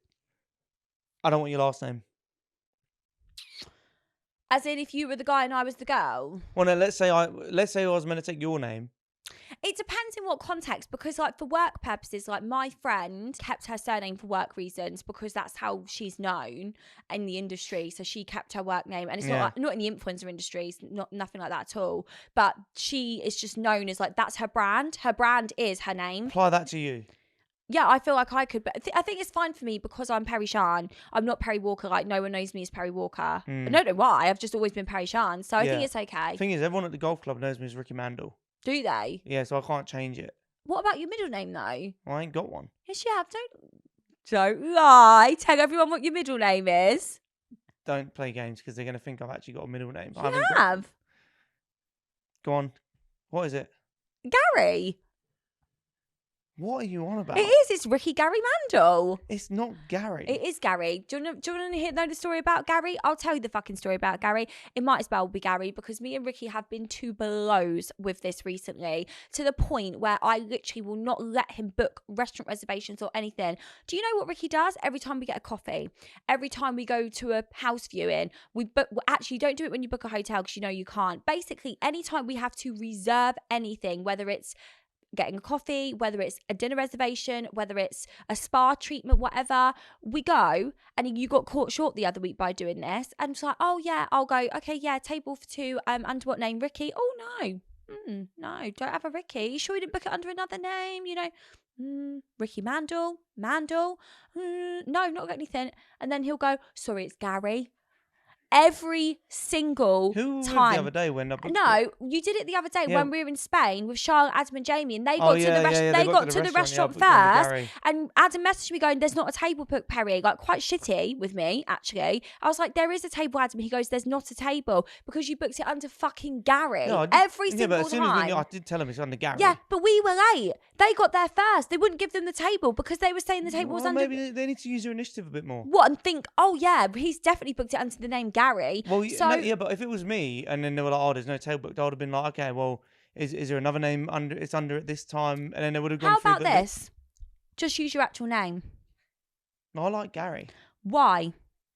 Speaker 3: I don't want your last name?
Speaker 1: As in, if you were the guy and I was the girl?
Speaker 3: Well, no, let's say I was meant to take your name.
Speaker 1: it depends in what context, because like for work purposes, like my friend kept her surname for work reasons because that's how she's known in the industry. So she kept her work name, and it's not in the influencer industry, nothing like that at all. But she is just known as like, that's her brand. Her brand is her name.
Speaker 3: Apply that to you.
Speaker 1: Yeah, I feel like I could, but I think it's fine for me because I'm Perrie Shan. I'm not Perrie Walker. Like, no one knows me as Perrie Walker. I don't know why. I've just always been Perrie Shan. So I think it's okay.
Speaker 3: The thing is, everyone at the golf club knows me as Ricky Mandel.
Speaker 1: Do they?
Speaker 3: Yeah, so I can't change it.
Speaker 1: What about your middle name, though?
Speaker 3: I ain't got one.
Speaker 1: Yes, you have. Don't lie. Tell everyone what your middle name is.
Speaker 3: Don't play games because they're going to think I've actually got a middle name.
Speaker 1: You have.
Speaker 3: Go on. What is it?
Speaker 1: Gary.
Speaker 3: What are you on about?
Speaker 1: It is. It's Ricky Gary Mandel.
Speaker 3: It's not Gary.
Speaker 1: It is Gary. Do you want to know the story about Gary? I'll tell you the fucking story about Gary. It might as well be Gary because me and Ricky have been to blows with this recently, to the point where I literally will not let him book restaurant reservations or anything. Do you know what Ricky does? Every time we get a coffee, every time we go to a house viewing, we book. Actually, don't do it when you book a hotel because you know you can't. Basically, anytime we have to reserve anything, whether it's getting a coffee, whether it's a dinner reservation, whether it's a spa treatment, whatever, we go. And you got caught short the other week by doing this, and it's like, oh yeah, I'll go, okay, yeah, table for two, under what name? Ricky? Oh no, no, don't have a Ricky. You sure you didn't book it under another name? You know, Ricky Mandel, no, not got anything. And then he'll go, sorry, it's Gary. Every single
Speaker 3: Who
Speaker 1: time.
Speaker 3: the other day when I booked
Speaker 1: No,
Speaker 3: it?
Speaker 1: you did it the other day when we were in Spain with Charlotte, Adam, and Jamie, and they got
Speaker 3: Oh,
Speaker 1: to
Speaker 3: yeah,
Speaker 1: the restaurant.
Speaker 3: yeah,
Speaker 1: They got to the restaurant
Speaker 3: booked it under
Speaker 1: first,
Speaker 3: Gary.
Speaker 1: and Adam messaged me going, "There's not a table booked, Perrie." Like quite shitty with me, actually. I was like, "There is a table, Adam." He goes, "There's not a table because you booked it under fucking Gary."
Speaker 3: No,
Speaker 1: Every
Speaker 3: yeah,
Speaker 1: single
Speaker 3: but as soon
Speaker 1: time.
Speaker 3: as I did tell him it's under Gary.
Speaker 1: Yeah, but we were late. They got there first. They wouldn't give them the table because they were saying the table was
Speaker 3: Well,
Speaker 1: under.
Speaker 3: maybe they need to use their initiative a bit more.
Speaker 1: What, and think, oh yeah, he's definitely booked it under the name Gary.
Speaker 3: Well,
Speaker 1: so
Speaker 3: yeah, but if it was me and then they were like, "Oh, there's no table booked," I would have been like, "Okay, well, is there another name under? It's under at this time," and then they would have gone
Speaker 1: how
Speaker 3: through.
Speaker 1: about this? Just use your actual name.
Speaker 3: I like Gary.
Speaker 1: Why?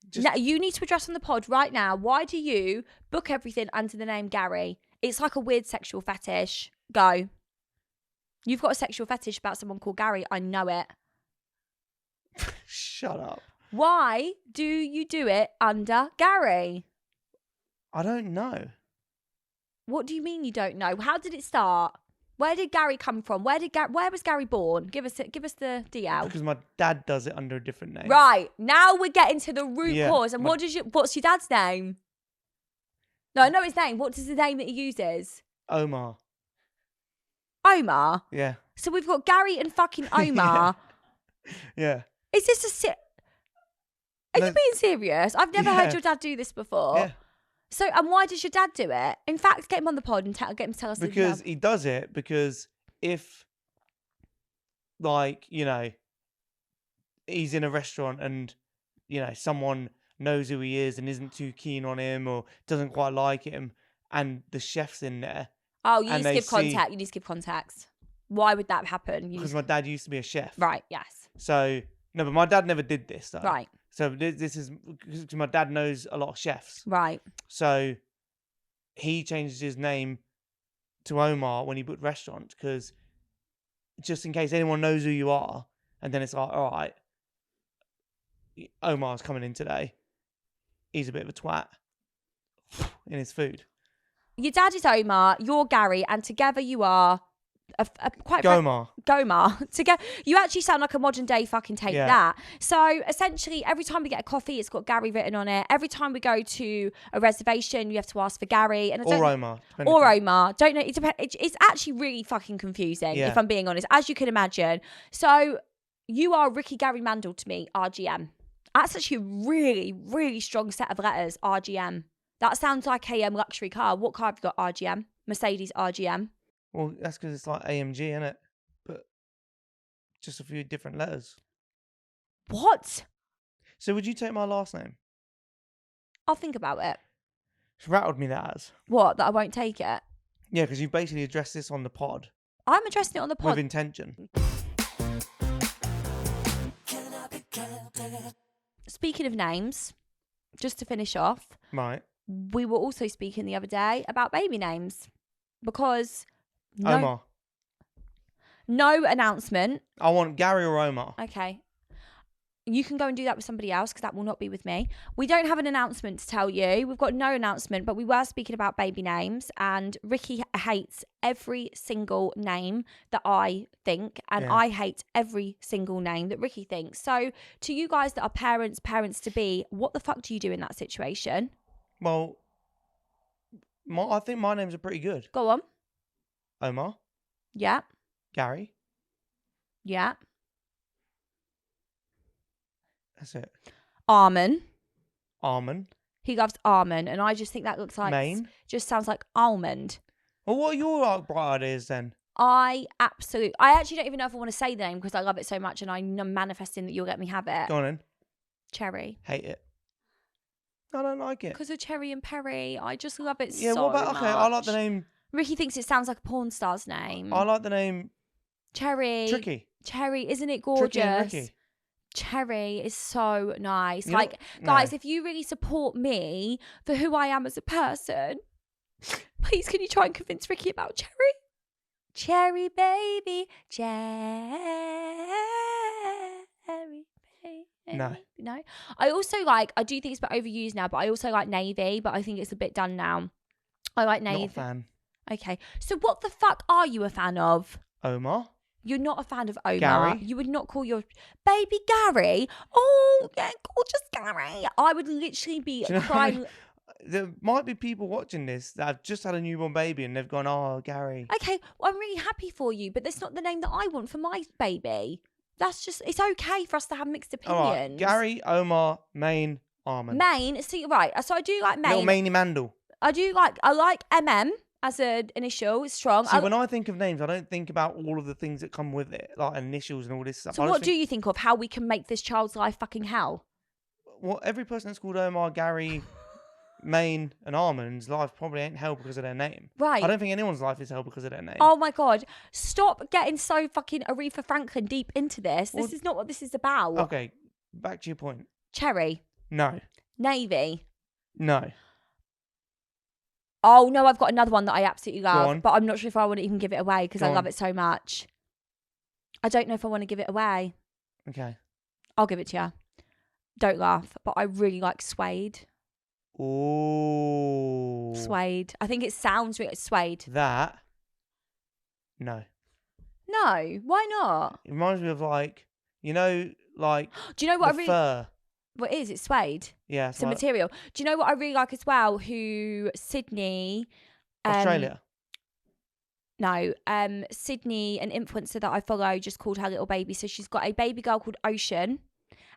Speaker 3: Just-
Speaker 1: No, you need to address on the pod right now. Why do you book everything under the name Gary? It's like a weird sexual fetish. Go. You've got a sexual fetish about someone called Gary. I know it.
Speaker 3: Shut up.
Speaker 1: Why do you do it under Gary?
Speaker 3: I don't know.
Speaker 1: What do you mean you don't know? How did it start? Where did Gary come from? Where was Gary born? Give us the DL.
Speaker 3: Because my dad does it under a different name.
Speaker 1: Right, now we're getting to the root
Speaker 3: Yeah,
Speaker 1: cause. And
Speaker 3: my-
Speaker 1: what's your dad's name? No, I know his name. What is the name that he uses?
Speaker 3: Omar.
Speaker 1: Omar.
Speaker 3: Yeah.
Speaker 1: So we've got Gary and fucking Omar.
Speaker 3: Yeah.
Speaker 1: Is this Are
Speaker 3: No.
Speaker 1: you being serious? I've never heard
Speaker 3: Yeah.
Speaker 1: your dad do this before.
Speaker 3: Yeah.
Speaker 1: So, and why does your dad do it? In fact, get him on the pod and get him to tell us.
Speaker 3: Because he does it because if, like, you know, he's in a restaurant and, you know, someone knows who he is and isn't too keen on him or doesn't quite like him and the chef's in there.
Speaker 1: Oh, you
Speaker 3: and
Speaker 1: need to
Speaker 3: they
Speaker 1: give
Speaker 3: see-
Speaker 1: context. You need to give context. Why would that happen?
Speaker 3: Because my dad used to be a chef.
Speaker 1: Right, yes.
Speaker 3: So, no, but my dad never did this, though.
Speaker 1: Right,
Speaker 3: So this is because my dad knows a lot of chefs.
Speaker 1: right.
Speaker 3: So he changed his name to Omar when he booked restaurants because just in case anyone knows who you are, and then it's like, all right, Omar's coming in today. He's a bit of a twat in his food.
Speaker 1: Your dad is Omar, you're Gary, and together you are quite
Speaker 3: Gomar.
Speaker 1: Gomar. Together, you actually sound like a modern day fucking take
Speaker 3: Yeah.
Speaker 1: that. So essentially, every time we get a coffee, it's got Gary written on it. Every time we go to a reservation, you have to ask for Gary and
Speaker 3: Or Omar. depending
Speaker 1: or
Speaker 3: on-
Speaker 1: Omar. Don't know. It's actually really fucking confusing,
Speaker 3: Yeah.
Speaker 1: if I'm being honest, as you can imagine. So you are Ricky Gary Mandel to me, RGM. That's actually a really, really strong set of letters, RGM. That sounds like a luxury car. What car have you got, RGM? Mercedes RGM.
Speaker 3: Well, that's because it's like AMG, isn't it? But just a few different letters.
Speaker 1: What?
Speaker 3: So would you take my last name?
Speaker 1: I'll think about it.
Speaker 3: It's rattled me that as.
Speaker 1: What? That I won't take it?
Speaker 3: Yeah, because you basically addressed this on the pod
Speaker 1: I'm addressing it on the pod.
Speaker 3: with intention.
Speaker 1: Speaking of names, just to finish off,
Speaker 3: Right.
Speaker 1: we were also speaking the other day about baby names because
Speaker 3: Omar.
Speaker 1: No announcement.
Speaker 3: I want Gary or Omar.
Speaker 1: Okay. You can go and do that with somebody else because that will not be with me. We don't have an announcement to tell you. We've got no announcement, but we were speaking about baby names, and Ricci hates every single name that I think, and
Speaker 3: Yeah.
Speaker 1: I hate every single name that Ricci thinks. So to you guys that are parents to be, what the fuck do you do in that situation?
Speaker 3: Well, I think my names are pretty good.
Speaker 1: Go on.
Speaker 3: Omar,
Speaker 1: Yeah.
Speaker 3: Gary.
Speaker 1: Yeah.
Speaker 3: That's it.
Speaker 1: Armin.
Speaker 3: Armin.
Speaker 1: He loves almond, and I just think that looks like
Speaker 3: Maine.
Speaker 1: just sounds like almond.
Speaker 3: Well, what are your bright ideas then?
Speaker 1: I actually don't even know if I want to say the name because I love it so much, and I'm manifesting that you'll let me have it.
Speaker 3: Go on in.
Speaker 1: Cherry.
Speaker 3: Hate it. I don't like it.
Speaker 1: Because of Cherry and Perrie, I just love it
Speaker 3: Yeah,
Speaker 1: so
Speaker 3: what about, okay, I like the
Speaker 1: much.
Speaker 3: name,
Speaker 1: Ricky thinks it sounds like a porn star's name.
Speaker 3: I like the name
Speaker 1: Cherry.
Speaker 3: Tricky.
Speaker 1: Cherry, isn't it
Speaker 3: Tricky and
Speaker 1: gorgeous?
Speaker 3: Ricky.
Speaker 1: Cherry is so nice.
Speaker 3: You know-
Speaker 1: Like, guys,
Speaker 3: no.
Speaker 1: if you really support me for who I am as a person, please can you try and convince Ricky about Cherry? Cherry baby, Cherry baby.
Speaker 3: No.
Speaker 1: No. I do think it's a bit overused now, but I also like navy, but I think it's a bit done now. I like
Speaker 3: Not
Speaker 1: navy.
Speaker 3: a fan.
Speaker 1: Okay. So what the fuck are you a fan of?
Speaker 3: Omar.
Speaker 1: You're not a fan of Omar.
Speaker 3: Gary.
Speaker 1: You would not call your baby Gary. Oh, yeah, gorgeous Gary. I would literally be
Speaker 3: Do you know
Speaker 1: crying.
Speaker 3: There might be people watching this that have just had a newborn baby and they've gone, oh, Gary.
Speaker 1: Okay, well, I'm really happy for you, but that's not the name that I want for my baby. That's just, it's okay for us to have mixed
Speaker 3: All
Speaker 1: opinions.
Speaker 3: right, Gary, Omar, Maine, Armin.
Speaker 1: Maine, see, right, so I do like
Speaker 3: Little
Speaker 1: Maine.
Speaker 3: Mainey Mandel.
Speaker 1: I like MM as an initial, it's strong.
Speaker 3: See, when I think of names, I don't think about all of the things that come with it, like initials and all this stuff.
Speaker 1: So what do you think of how we can make this child's life fucking hell?
Speaker 3: Well, every person that's called Omar, Gary, Maine, and Armin's life probably ain't hell because of their name.
Speaker 1: Right.
Speaker 3: I don't think anyone's life is hell because of their name.
Speaker 1: Oh my God. Stop getting so fucking Aretha Franklin deep into this. This
Speaker 3: Well-
Speaker 1: is not what this is about.
Speaker 3: Okay, back to your point.
Speaker 1: Cherry.
Speaker 3: No.
Speaker 1: Navy.
Speaker 3: No.
Speaker 1: Oh no, I've got another one that I absolutely
Speaker 3: on.
Speaker 1: love, but I'm not sure if I want to even give it away because
Speaker 3: Go
Speaker 1: I love
Speaker 3: on.
Speaker 1: it so much. I don't know if I want to give it away.
Speaker 3: Okay.
Speaker 1: I'll give it to you. Don't laugh, but I really like Suede.
Speaker 3: Ooh.
Speaker 1: Suede. I think it sounds really Suede.
Speaker 3: That. No.
Speaker 1: No, why not?
Speaker 3: It reminds me of like, you know, like
Speaker 1: Do you know what
Speaker 3: the
Speaker 1: I really?
Speaker 3: fur.
Speaker 1: What is it? Suede.
Speaker 3: Yeah.
Speaker 1: It's a
Speaker 3: like
Speaker 1: material. Do you know what I really like as well? Who Sydney?
Speaker 3: Australia.
Speaker 1: No, Sydney, an influencer that I follow, just called her little baby. So she's got a baby girl called Ocean,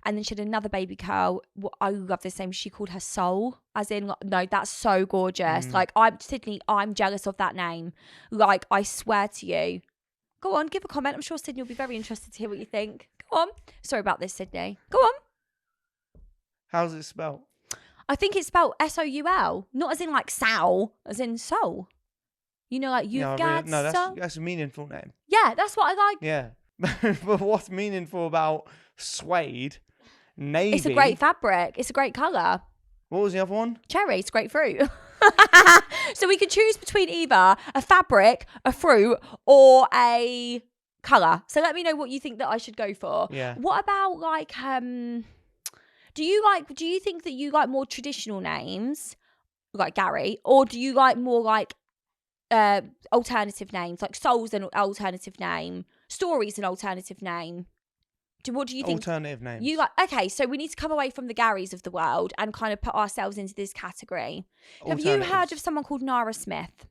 Speaker 1: and then she had another baby girl. I love this name. She called her Soul, as in, no, that's so gorgeous.
Speaker 3: Mm.
Speaker 1: Like, Sydney, I'm jealous of that name. Like, I swear to you. Go on, give a comment. I'm sure Sydney will be very interested to hear what you think. Go on. Sorry about this, Sydney. Go on.
Speaker 3: How's it spelled?
Speaker 1: I think it's spelled Soul, not as in like soul, as in soul. You know, like you've
Speaker 3: Yeah,
Speaker 1: got
Speaker 3: no,
Speaker 1: soul.
Speaker 3: that's a meaningful name.
Speaker 1: Yeah, that's what I like.
Speaker 3: Yeah. But what's meaningful about suede, navy?
Speaker 1: It's a great fabric. It's a great colour.
Speaker 3: What was the other one?
Speaker 1: Cherry, it's great fruit. So we could choose between either a fabric, a fruit, or a colour. So let me know what you think that I should go for.
Speaker 3: Yeah.
Speaker 1: What about like do you think that you like more traditional names like Gary, or do you like more like alternative names, like Soul's an alternative name, Story's an alternative name? What do you think?
Speaker 3: Alternative names.
Speaker 1: You like, okay, so we need to come away from the Garys of the world and kind of put ourselves into this category. Have you heard
Speaker 3: Alternatives.
Speaker 1: of someone called Nara Smith?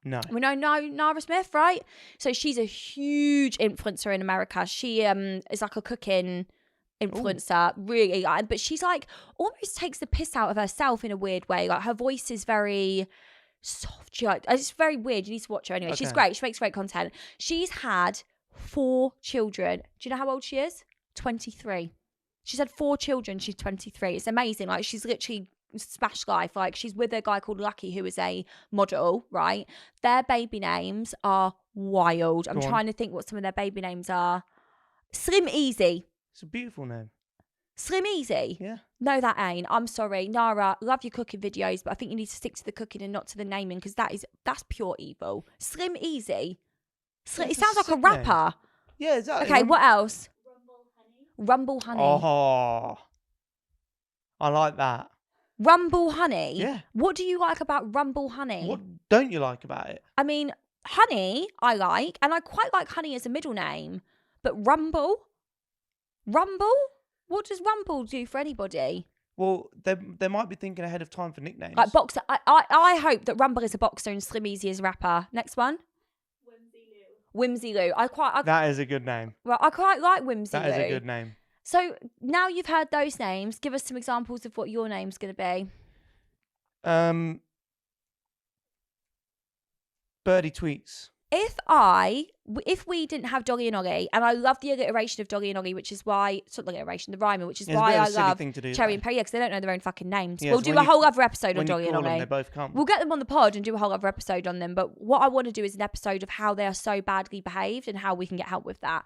Speaker 3: No.
Speaker 1: We know Nara Smith, right? So she's a huge influencer in America. She is like a cooking influencer, really. But she's like almost takes the piss out of herself in a weird way. Like her voice is very soft. It's very weird. You need to watch her anyway. She's
Speaker 3: Okay.
Speaker 1: great. She makes great content. She's had 4 children. Do you know how old she is? 23. She's had 4 children. She's 23. It's amazing. Like she's literally smashed life. Like she's with a guy called Lucky who is a model, right? Their baby names are wild. I'm
Speaker 3: Go on.
Speaker 1: trying to think what some of their baby names are. Slim Easy.
Speaker 3: It's a beautiful name.
Speaker 1: Slim Easy.
Speaker 3: Yeah.
Speaker 1: No, that ain't. I'm sorry. Nara, love your cooking videos, but I think you need to stick to the cooking and not to the naming because that's pure evil. Slim Easy. It sounds like a rapper.
Speaker 3: Yeah, exactly.
Speaker 1: Okay, what else? Rumble Honey.
Speaker 3: Oh, I like that.
Speaker 1: Rumble Honey?
Speaker 3: Yeah.
Speaker 1: What do you like about Rumble Honey?
Speaker 3: What don't you like about it?
Speaker 1: I mean, Honey, I like, and I quite like Honey as a middle name. But Rumble? What does Rumble do for anybody?
Speaker 3: Well, they might be thinking ahead of time for nicknames.
Speaker 1: Like boxer. I hope that Rumble is a boxer and Slim Easy is a rapper. Next one. Whimsy Lou.
Speaker 3: That is a good name.
Speaker 1: Well, I quite like Whimsy Lou.
Speaker 3: That is a good name.
Speaker 1: So now you've heard those names, give us some examples of what your name's going to be.
Speaker 3: Birdie Tweets.
Speaker 1: If we didn't have Dolly and Ollie, and I love the alliteration of Dolly and Ollie, which is why, it's not the alliteration, the rhyming, which is
Speaker 3: It's a
Speaker 1: why
Speaker 3: bit of
Speaker 1: I
Speaker 3: a silly
Speaker 1: love
Speaker 3: thing to do,
Speaker 1: Cherry
Speaker 3: though.
Speaker 1: and Perrie, because they don't know their own fucking names.
Speaker 3: Yes,
Speaker 1: We'll do
Speaker 3: when
Speaker 1: a
Speaker 3: you-
Speaker 1: whole other episode on
Speaker 3: When you
Speaker 1: Dolly and
Speaker 3: call them,
Speaker 1: Ollie.
Speaker 3: they both come.
Speaker 1: We'll get them on the pod and do a whole other episode on them. But what I want to do is an episode of how they are so badly behaved and how we can get help with that.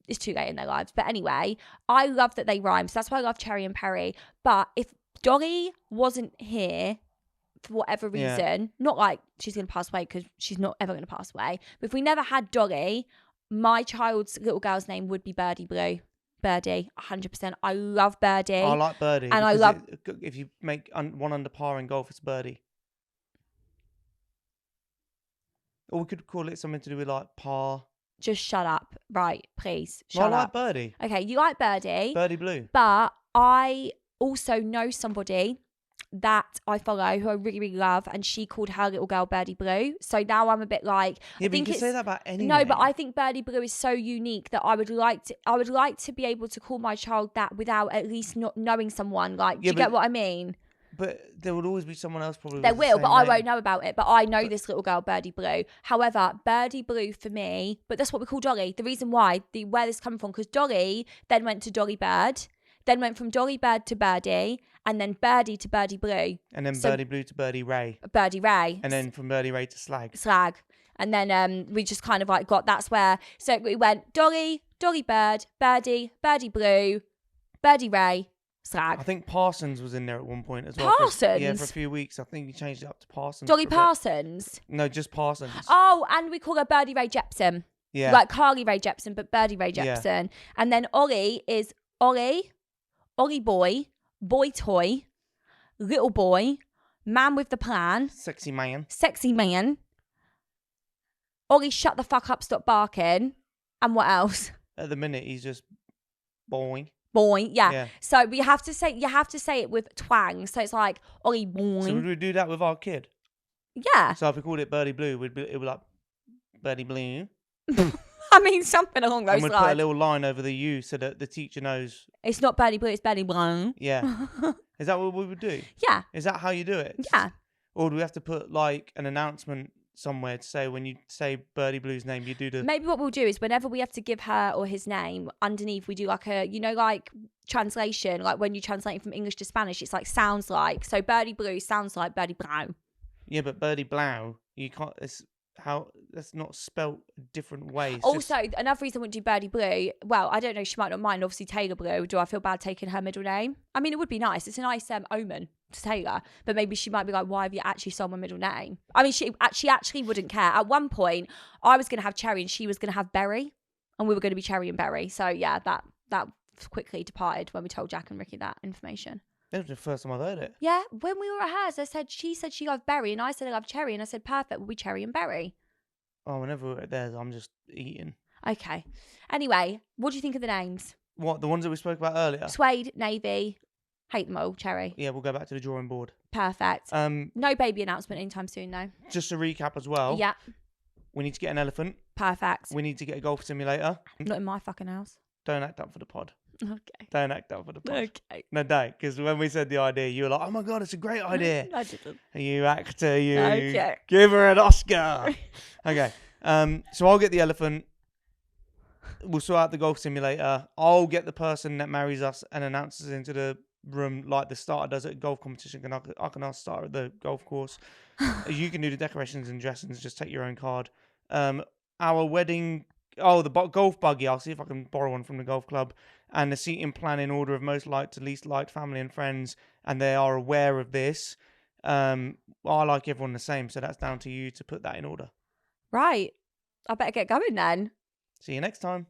Speaker 1: It's too late in their lives. But anyway, I love that they rhyme. So that's why I love Cherry and Perrie. But if Dolly wasn't here for whatever reason, not like she's going to pass away, because she's not ever going to pass away. But if we never had Dolly, my child's little girl's name would be Birdie Blue. Birdie, 100%. I love Birdie.
Speaker 3: I like Birdie.
Speaker 1: And I
Speaker 3: because
Speaker 1: love-
Speaker 3: if you make one under par in golf, it's Birdie. Or we could call it something to do with like par.
Speaker 1: Just shut up. Right, please.
Speaker 3: Well,
Speaker 1: Shut
Speaker 3: I like
Speaker 1: up.
Speaker 3: Birdie.
Speaker 1: Okay, you like Birdie.
Speaker 3: Birdie Blue.
Speaker 1: But I also know somebody that I follow who I really, really love, and she called her little girl Birdie Blue. So now I'm a bit like,
Speaker 3: Yeah,
Speaker 1: I
Speaker 3: but you
Speaker 1: think
Speaker 3: can
Speaker 1: it's
Speaker 3: say that about any
Speaker 1: no,
Speaker 3: name.
Speaker 1: but I think Birdie Blue is so unique that I would like to be able to call my child that without at least not knowing someone. Like, do
Speaker 3: Yeah,
Speaker 1: you get
Speaker 3: but-
Speaker 1: what I mean?
Speaker 3: But there will always be someone else probably.
Speaker 1: There
Speaker 3: with the
Speaker 1: will,
Speaker 3: same
Speaker 1: but I
Speaker 3: name.
Speaker 1: won't know about it. But I know this little girl, Birdie Blue. However, Birdie Blue for me, but that's what we call Dolly. The reason why, where this comes from, because Dolly then went to Dolly Bird, then went from Dolly Bird to Birdie, and then Birdie to Birdie Blue.
Speaker 3: And then
Speaker 1: So-
Speaker 3: Birdie Blue to Birdie Ray.
Speaker 1: Birdie Ray.
Speaker 3: And then from Birdie Ray to Slag.
Speaker 1: Slag. And then we just kind of like that's where, so we went Dolly, Dolly Bird, Birdie, Birdie Blue, Birdie Ray, Slag.
Speaker 3: I think Parsons was in there at one point as well. Yeah, for a
Speaker 1: Parsons?
Speaker 3: few weeks. I think he changed it up to Parsons.
Speaker 1: Dolly
Speaker 3: for a bit.
Speaker 1: Parsons.
Speaker 3: No, just Parsons.
Speaker 1: Oh, and we call her Birdie Ray Jepsen.
Speaker 3: Yeah.
Speaker 1: Like Carly Ray Jepsen, but Birdie Ray
Speaker 3: Yeah.
Speaker 1: Jepsen. And then Ollie is Ollie boy, boy toy, little boy, man with the plan,
Speaker 3: Sexy man.
Speaker 1: sexy man. Ollie, shut the fuck up, stop barking. And what else?
Speaker 3: At the minute, he's just boing.
Speaker 1: Boy, yeah.
Speaker 3: Yeah.
Speaker 1: So you have to say it with twang. So it's like Ollie boy.
Speaker 3: So would we do that with our kid?
Speaker 1: Yeah.
Speaker 3: So if we called it Birdie Blue, it would be like Birdie Blue.
Speaker 1: I mean something along those
Speaker 3: And we'd put a
Speaker 1: lines.
Speaker 3: little line over the U so that the teacher knows.
Speaker 1: It's not Birdie Blue, it's Birdie Blue.
Speaker 3: Yeah. Is that what we would do?
Speaker 1: Yeah.
Speaker 3: Is that how you do it?
Speaker 1: Yeah.
Speaker 3: Or do we have to put like an announcement somewhere to say when you say Birdie Blue's name, you do the.
Speaker 1: Maybe what we'll do is whenever we have to give her or his name, underneath we do like a, like translation, like when you translate from English to Spanish, it's like sounds like. So Birdie Blue sounds like Birdie Brown.
Speaker 3: Yeah, but Birdie Blau, you can't. It's how that's not spelt a different way. It's
Speaker 1: Also,
Speaker 3: just-
Speaker 1: another reason I wouldn't do Birdie Blue, well, I don't know, she might not mind. Obviously, Taylor Blue. Do I feel bad taking her middle name? I mean, it would be nice. It's a nice omen to Taylor, but maybe she might be like, why have you actually sold my middle name? I mean, she actually wouldn't care. At one point, I was going to have Cherry and she was going to have Berry, and we were going to be Cherry and Berry. So yeah, that quickly departed when we told Jack and Ricky that information.
Speaker 3: that was the first time I heard it.
Speaker 1: Yeah, when we were at hers, she said she loved Berry, and I said I love Cherry, and I said perfect, we'll be Cherry and Berry.
Speaker 3: Oh, whenever we're at theirs, I'm just eating.
Speaker 1: Okay. Anyway, what do you think of the names?
Speaker 3: What, the ones that we spoke about earlier?
Speaker 1: Suede, Navy, hate them all, Cherry.
Speaker 3: Yeah, we'll go back to the drawing board.
Speaker 1: Perfect.
Speaker 3: Um,
Speaker 1: No baby announcement anytime soon, though.
Speaker 3: just to recap as well.
Speaker 1: Yeah,
Speaker 3: We need to get an elephant.
Speaker 1: perfect.
Speaker 3: We need to get a golf simulator.
Speaker 1: Not in my fucking house.
Speaker 3: Don't act up for the pod.
Speaker 1: Okay.
Speaker 3: Don't act up for the pod.
Speaker 1: Okay.
Speaker 3: No, don't. Because when we said the idea, you were like, oh my God, it's a great idea.
Speaker 1: I didn't.
Speaker 3: You actor, you.
Speaker 1: Okay.
Speaker 3: Give her an Oscar. Okay. So I'll get the elephant. We'll sort out the golf simulator. I'll get the person that marries us and announces into the room like the starter does at a golf competition. And I can ask starter at the golf course. You can do the decorations and dressings. Just take your own card. Our wedding. Oh, the golf buggy. I'll see if I can borrow one from the golf club. And the seating plan in order of most liked to least liked, family and friends. And they are aware of this. I like everyone the same. So that's down to you to put that in order.
Speaker 1: Right. I better get going then.
Speaker 3: See you next time.